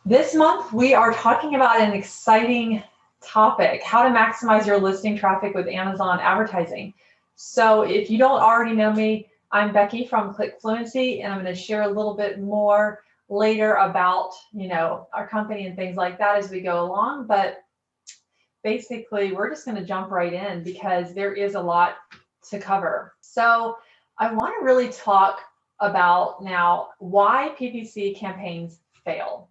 This month, we are talking about an exciting topic, how to maximize your listing traffic with Amazon advertising. So if you don't already know me, I'm Becky from Click Fluency, and I'm going to share a little bit more later about, our company and things like that as we go along. But basically, we're just going to jump right in because there is a lot to cover. So I want to really talk about now why PPC campaigns fail.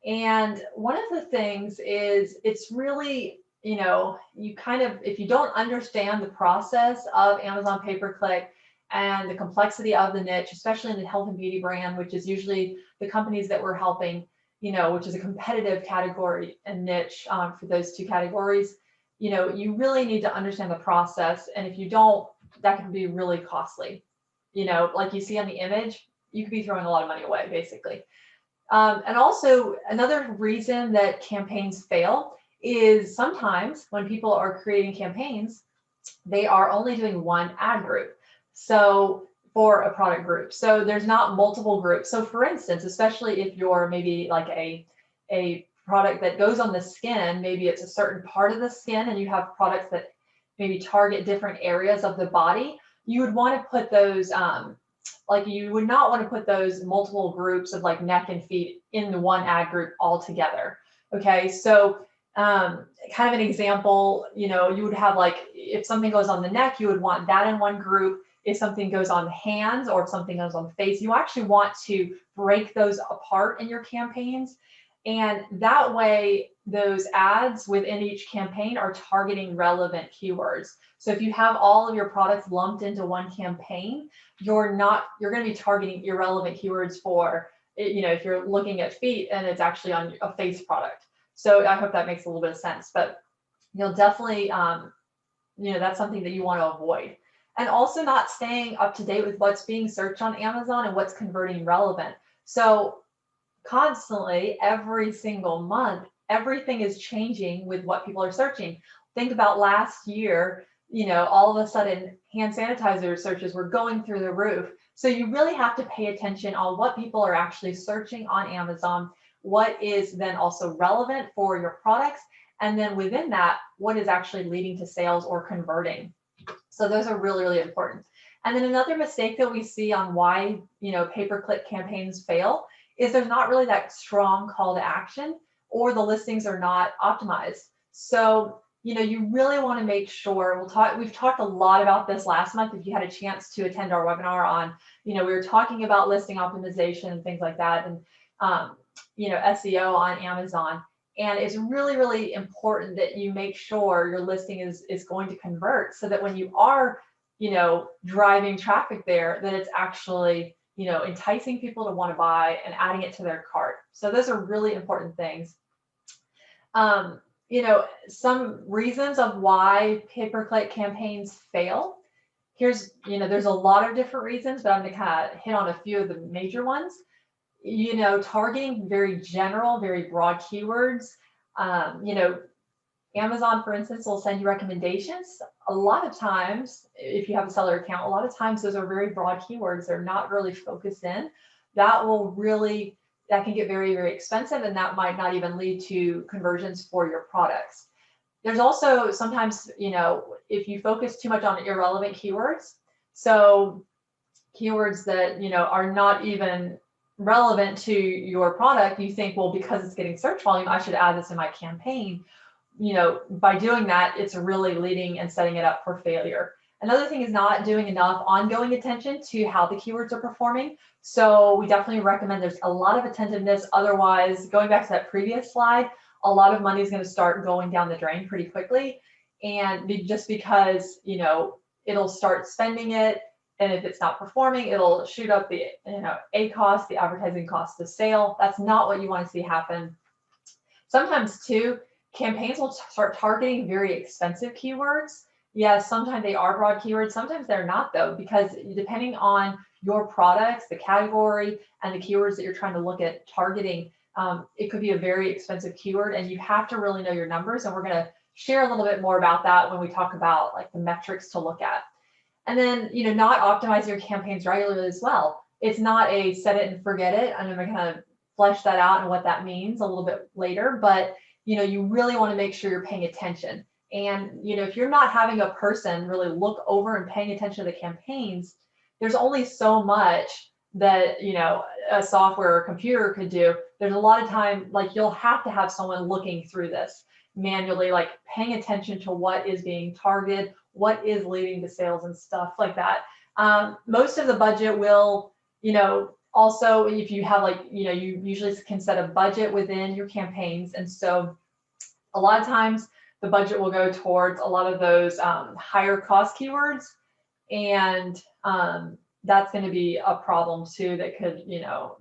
And one of the things is it's really, you kind of, if you don't understand the process of Amazon pay-per-click and the complexity of the niche, especially in the health and beauty brand, which is usually the companies that we're helping, which is a competitive category and niche for those two categories, you really need to understand the process. And if you don't, that can be really costly. Like you see on the image, you could be throwing a lot of money away, basically. And also, another reason that campaigns fail is sometimes when people are creating campaigns, they are only doing one ad group. So for a product group. So there's not multiple groups. So for instance, especially if you're maybe like a product that goes on the skin, maybe it's a certain part of the skin and you have products that maybe target different areas of the body, you would want to put those like you would not want to put those multiple groups of like neck and feet in the one ad group all together. Okay, so kind of an example, you would have like if something goes on the neck, you would want that in one group. If something goes on the hands or if something goes on the face, you actually want to break those apart in your campaigns. And that way, those ads within each campaign are targeting relevant keywords. So if you have all of your products lumped into one campaign, you're going to be targeting irrelevant keywords for, if you're looking at feet and it's actually on a face product. So I hope that makes a little bit of sense, but you'll definitely, that's something that you want to avoid. And also not staying up to date with what's being searched on Amazon and what's converting relevant. So constantly, every single month, everything is changing with what people are searching. Think about last year, all of a sudden hand sanitizer searches were going through the roof. So you really have to pay attention on what people are actually searching on Amazon, what is then also relevant for your products, and then within that, what is actually leading to sales or converting. So those are really, really important. And then another mistake that we see on why, pay-per-click campaigns fail is there's not really that strong call to action or the listings are not optimized. So, you really want to make sure, we've talked a lot about this last month. If you had a chance to attend our webinar on, we were talking about listing optimization and things like that and, SEO on Amazon. And it's really, really important that you make sure your listing is going to convert so that when you are, driving traffic there, that it's actually, enticing people to want to buy and adding it to their cart. So those are really important things. Some reasons of why pay-per-click campaigns fail. There's a lot of different reasons, but I'm going to kind of hit on a few of the major ones. Targeting very general, very broad keywords. Amazon, for instance, will send you recommendations. A lot of times, if you have a seller account, a lot of times those are very broad keywords. They're not really focused in. That can get very, very expensive, and that might not even lead to conversions for your products. There's also sometimes, if you focus too much on irrelevant keywords, so keywords that, are not even relevant to your product, you think, well, because it's getting search volume, I should add this in my campaign. By doing that, it's really leading and setting it up for failure. Another thing is not doing enough ongoing attention to how the keywords are performing. So we definitely recommend there's a lot of attentiveness. Otherwise, going back to that previous slide, a lot of money is going to start going down the drain pretty quickly. And just because, it'll start spending it. And if it's not performing, it'll shoot up the, ACoS, the advertising cost of sale. That's not what you want to see happen. Sometimes too, campaigns will start targeting very expensive keywords. Yes, sometimes they are broad keywords. Sometimes they're not, though, because depending on your products, the category, and the keywords that you're trying to look at targeting, it could be a very expensive keyword, and you have to really know your numbers. And we're going to share a little bit more about that when we talk about like the metrics to look at. And then, not optimize your campaigns regularly as well. It's not a set it and forget it. And I'm going to flesh that out and what that means a little bit later, but you really want to make sure you're paying attention. And if you're not having a person really look over and paying attention to the campaigns, there's only so much that a software or computer could do. There's a lot of time, like, you'll have to have someone looking through this manually, like paying attention to what is being targeted, what is leading to sales and stuff like that. Most of the budget will, also, if you have you usually can set a budget within your campaigns. And so a lot of times the budget will go towards a lot of those higher cost keywords. And that's going to be a problem too, that could,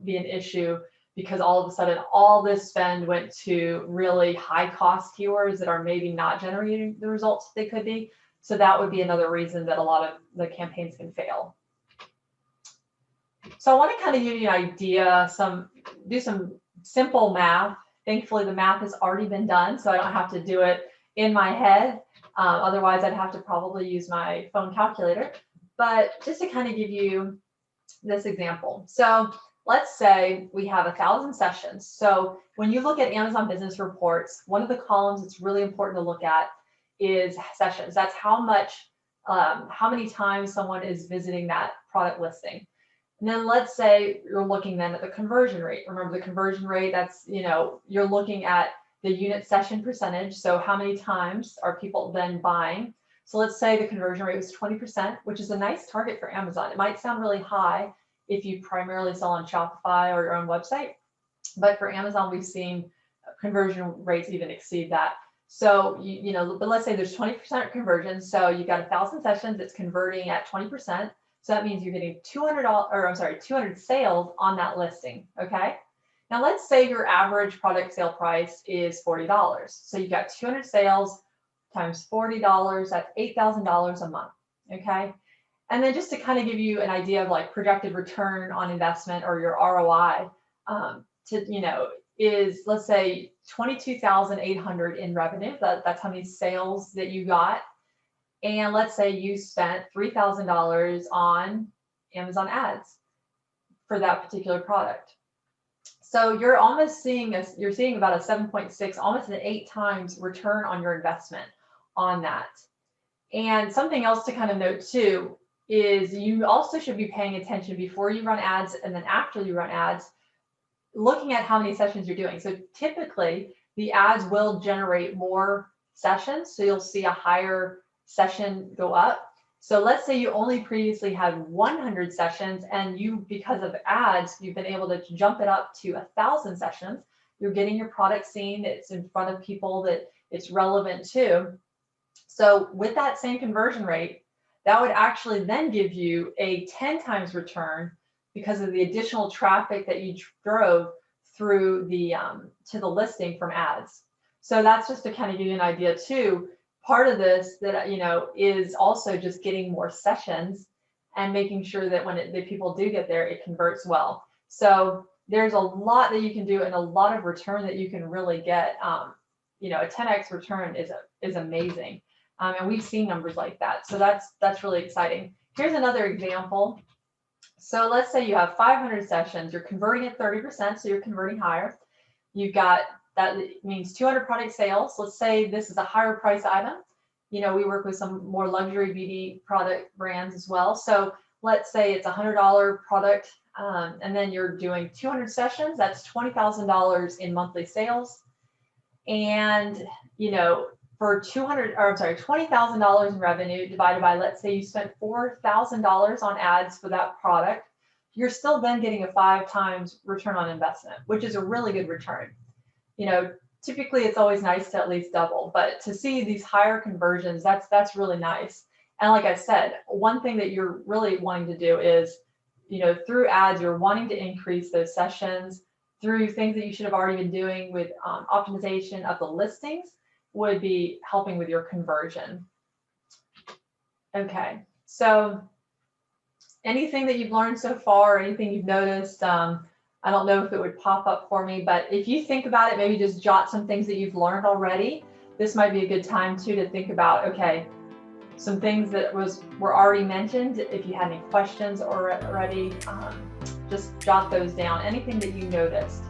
be an issue, because all of a sudden all this spend went to really high cost keywords that are maybe not generating the results they could be. So that would be another reason that a lot of the campaigns can fail. So I want to kind of give you an idea, do some simple math. Thankfully, the math has already been done, so I don't have to do it in my head. Otherwise, I'd have to probably use my phone calculator. But just to kind of give you this example. So let's say we have 1,000 sessions. So when you look at Amazon Business Reports, one of the columns that's really important to look at is sessions. That's how many times someone is visiting that product listing. And then let's say you're looking then at the conversion rate. Remember, the conversion rate, that's, you're looking at the unit session percentage. So how many times are people then buying? So let's say the conversion rate was 20%, which is a nice target for Amazon. It might sound really high if you primarily sell on Shopify or your own website, but for Amazon, we've seen conversion rates even exceed that. So, but let's say there's 20% conversion. So you've got 1,000 sessions, it's converting at 20%. So that means you're getting $200 sales on that listing, okay? Now let's say your average product sale price is $40. So you've got 200 sales times $40, that's $8,000 a month, okay? And then just to kind of give you an idea of like projected return on investment, or your ROI, is, let's say, 22,800 in revenue. That's how many sales that you got. And let's say you spent $3,000 on Amazon ads for that particular product. So you're almost seeing about a 7.6, almost an 8 times return on your investment on that. And something else to kind of note too is you also should be paying attention before you run ads and then after you run ads, looking at how many sessions you're doing. So typically the ads will generate more sessions, so you'll see a higher session go up. So let's say you only previously had 100 sessions, and because of ads, you've been able to jump it up to 1,000 sessions. You're getting your product seen, it's in front of people that it's relevant to. So with that same conversion rate, that would actually then give you a 10 times return because of the additional traffic that you drove through to the listing from ads. So that's just to kind of give you an idea too. Part of this that is also just getting more sessions and making sure that when the people do get there, it converts well. So there's a lot that you can do and a lot of return that you can really get. A 10x return is amazing, and we've seen numbers like that. So that's really exciting. Here's another example. So let's say you have 500 sessions. You're converting at 30%, so you're converting higher. You've got, that means 200 product sales. Let's say this is a higher price item. We work with some more luxury beauty product brands as well. So let's say it's a $100 product, and then you're doing 200 sessions. That's $20,000 in monthly sales. And, for $20,000 in revenue divided by, let's say you spent $4,000 on ads for that product, you're still then getting a 5 times return on investment, which is a really good return. Typically it's always nice to at least double, but to see these higher conversions, that's really nice. And like I said, one thing that you're really wanting to do is, through ads, you're wanting to increase those sessions through things that you should have already been doing with optimization of the listings would be helping with your conversion. Okay, so anything that you've learned so far, anything you've noticed, I don't know if it would pop up for me, but if you think about it, maybe just jot some things that you've learned already. This might be a good time too to think about, okay, some things that were already mentioned. If you had any questions already, just jot those down, anything that you noticed.